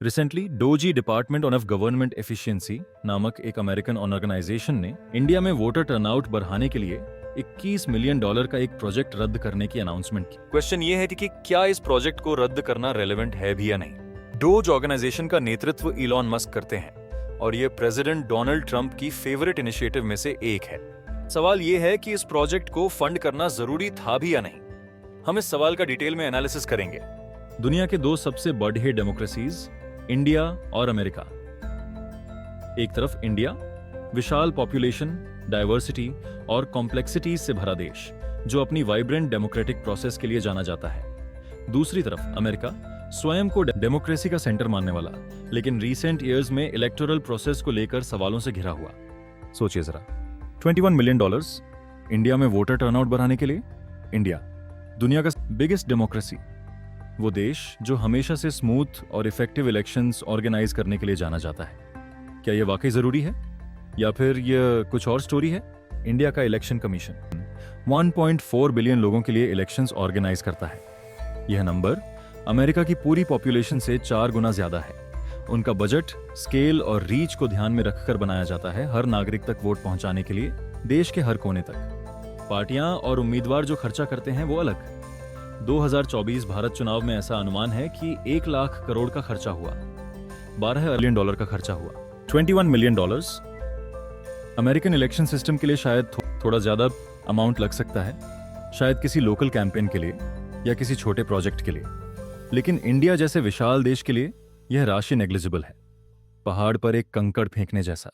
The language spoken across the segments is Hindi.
Recently doji department of government efficiency नामक एक अमेरिकन ऑर्गेनाइजेशन ने इंडिया में वोटर टर्नआउट बढ़ाने के लिए $21 मिलियन का एक प्रोजेक्ट रद्द करने की अनाउंसमेंट की। क्वेश्चन ये है कि क्या इस प्रोजेक्ट को रद्द करना रेलेवेंट है भी या नहीं। डोज ऑर्गेनाइजेशन का नेतृत्व इलॉन मस्क करते हैं और ये प्रेसिडेंट डोनाल्ड ट्रंप की फेवरेट इनिशिएटिव में से एक है। सवाल ये है कि इस प्रोजेक्ट को फंड करना जरूरी था भी या नहीं। हम इस सवाल का डिटेल में एनालिसिस करेंगे। दुनिया के दो सबसे बड़े डेमोक्रेसीज इंडिया और अमेरिका। एक तरफ इंडिया, विशाल पॉपुलेशन, डाइवर्सिटी और कॉम्प्लेक्सिटीज से भरा देश जो अपनी वाइब्रेंट डेमोक्रेटिक प्रोसेस के लिए जाना जाता है। दूसरी तरफ अमेरिका, स्वयं को डेमोक्रेसी का सेंटर मानने वाला, लेकिन रीसेंट ईयर्स में इलेक्टोरल प्रोसेस को लेकर सवालों से घिरा हुआ। सोचिए जरा, $21 मिलियन इंडिया में वोटर टर्नआउट बढ़ाने के लिए। इंडिया दुनिया का बिगेस्ट डेमोक्रेसी, वो देश जो हमेशा से स्मूथ और इफेक्टिव इलेक्शंस ऑर्गेनाइज करने के लिए जाना जाता है। क्या यह वाकई जरूरी है या फिर यह कुछ और स्टोरी है? इंडिया का इलेक्शन कमीशन 1.4 बिलियन लोगों के लिए इलेक्शंस ऑर्गेनाइज करता है। यह नंबर अमेरिका की पूरी पॉपुलेशन से 4 गुना ज्यादा है। उनका बजट, स्केल और रीच को ध्यान में रखकर बनाया जाता है, हर नागरिक तक वोट पहुंचाने के लिए, देश के हर कोने तक। पार्टियां और उम्मीदवार जो खर्चा करते हैं वो अलग। 2024 भारत चुनाव में ऐसा अनुमान है कि 1 लाख करोड़ का खर्चा हुआ, $12 मिलियन का खर्चा हुआ। $21 मिलियन अमेरिकन इलेक्शन सिस्टम के लिए शायद थोड़ा ज्यादा अमाउंट लग सकता है, शायद किसी लोकल कैंपेन के लिए या किसी छोटे प्रोजेक्ट के लिए, लेकिन इंडिया जैसे विशाल देश के लिए यह राशि नेग्लिजिबल है, पहाड़ पर एक कंकड़ फेंकने जैसा।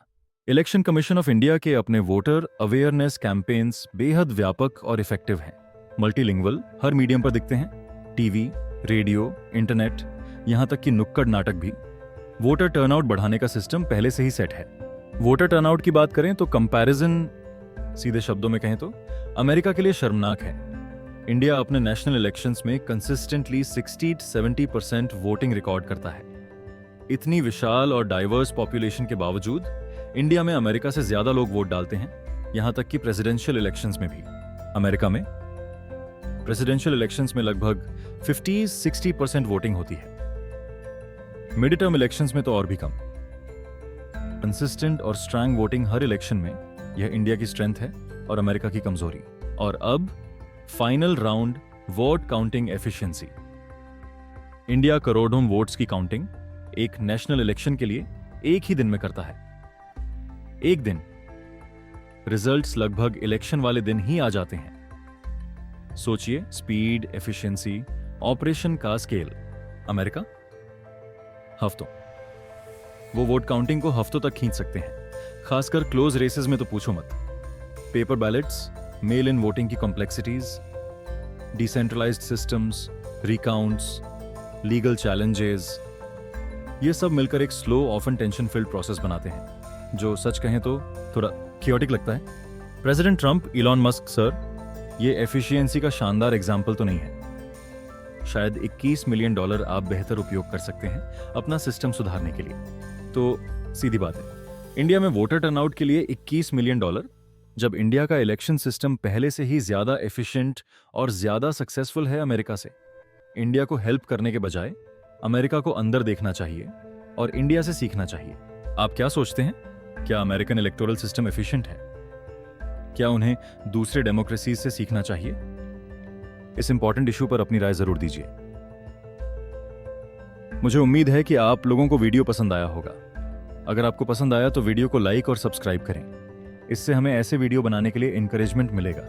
इलेक्शन कमीशन ऑफ इंडिया के अपने वोटर अवेयरनेस कैंपेन्स बेहद व्यापक और इफेक्टिव हैं। मल्टीलिंगुअल, हर मीडियम पर दिखते हैं, टीवी, रेडियो, इंटरनेट, यहां तक कि नुक्कड़ नाटक भी। वोटर टर्नआउट बढ़ाने का सिस्टम पहले से ही सेट है। वोटर टर्नआउट की बात करें तो कंपैरिजन, सीधे शब्दों में कहें तो, अमेरिका के लिए शर्मनाक है। इंडिया अपने नेशनल इलेक्शंस में कंसिस्टेंटली 60-70% वोटिंग रिकॉर्ड करता है। इतनी विशाल और डाइवर्स पॉपुलेशन के बावजूद इंडिया में अमेरिका से ज्यादा लोग वोट डालते हैं, यहां तक कि प्रेसिडेंशियल इलेक्शंस में भी। अमेरिका में प्रेसिडेंशियल इलेक्शंस में लगभग 50-60% वोटिंग होती है। मिड टर्म इलेक्शंस में तो और भी कम। कंसिस्टेंट और स्ट्रांग वोटिंग हर इलेक्शन में, यह इंडिया की स्ट्रेंथ है और अमेरिका की कमजोरी। और अब final round, vote counting efficiency. India करोड़ों वोट्स की काउंटिंग एक नेशनल इलेक्शन के लिए एक ही दिन में करता है। एक दिन। रिजल्ट्स लगभग इलेक्शन वाले दिन ही आ जाते हैं। सोचिए, स्पीड, एफिशिएंसी, ऑपरेशन का स्केल। अमेरिका हफ्तों। वो वोट काउंटिंग को हफ्तों तक खींच सकते हैं, खासकर क्लोज रेसेस में तो पूछो मत। Paper ballots, mail in voting की complexities, decentralised systems, recounts, legal challenges, ये सब मिलकर एक slow, often tension filled process बनाते हैं, जो सच कहें तो थोड़ा क्योटिक लगता है। President Trump, Elon Musk sir, ये एफिशिएंसी का शानदार एग्जाम्पल तो नहीं है। शायद $21 मिलियन आप बेहतर उपयोग कर सकते हैं अपना सिस्टम सुधारने के लिए। तो सीधी बात है, इंडिया में वोटर टर्नआउट के लिए $21 मिलियन, जब इंडिया का इलेक्शन सिस्टम पहले से ही ज्यादा एफिशिएंट और ज्यादा सक्सेसफुल है अमेरिका से। इंडिया को हेल्प करने के बजाय अमेरिका को अंदर देखना चाहिए और इंडिया से सीखना चाहिए। आप क्या सोचते हैं? क्या अमेरिकन इलेक्टोरल सिस्टम एफिशिएंट है? क्या उन्हें दूसरे डेमोक्रेसीज से सीखना चाहिए? इस इंपॉर्टेंट इशू पर अपनी राय जरूर दीजिए। मुझे उम्मीद है कि आप लोगों को वीडियो पसंद आया होगा। अगर आपको पसंद आया तो वीडियो को लाइक और सब्सक्राइब करें। इससे हमें ऐसे वीडियो बनाने के लिए एनकरेजमेंट मिलेगा।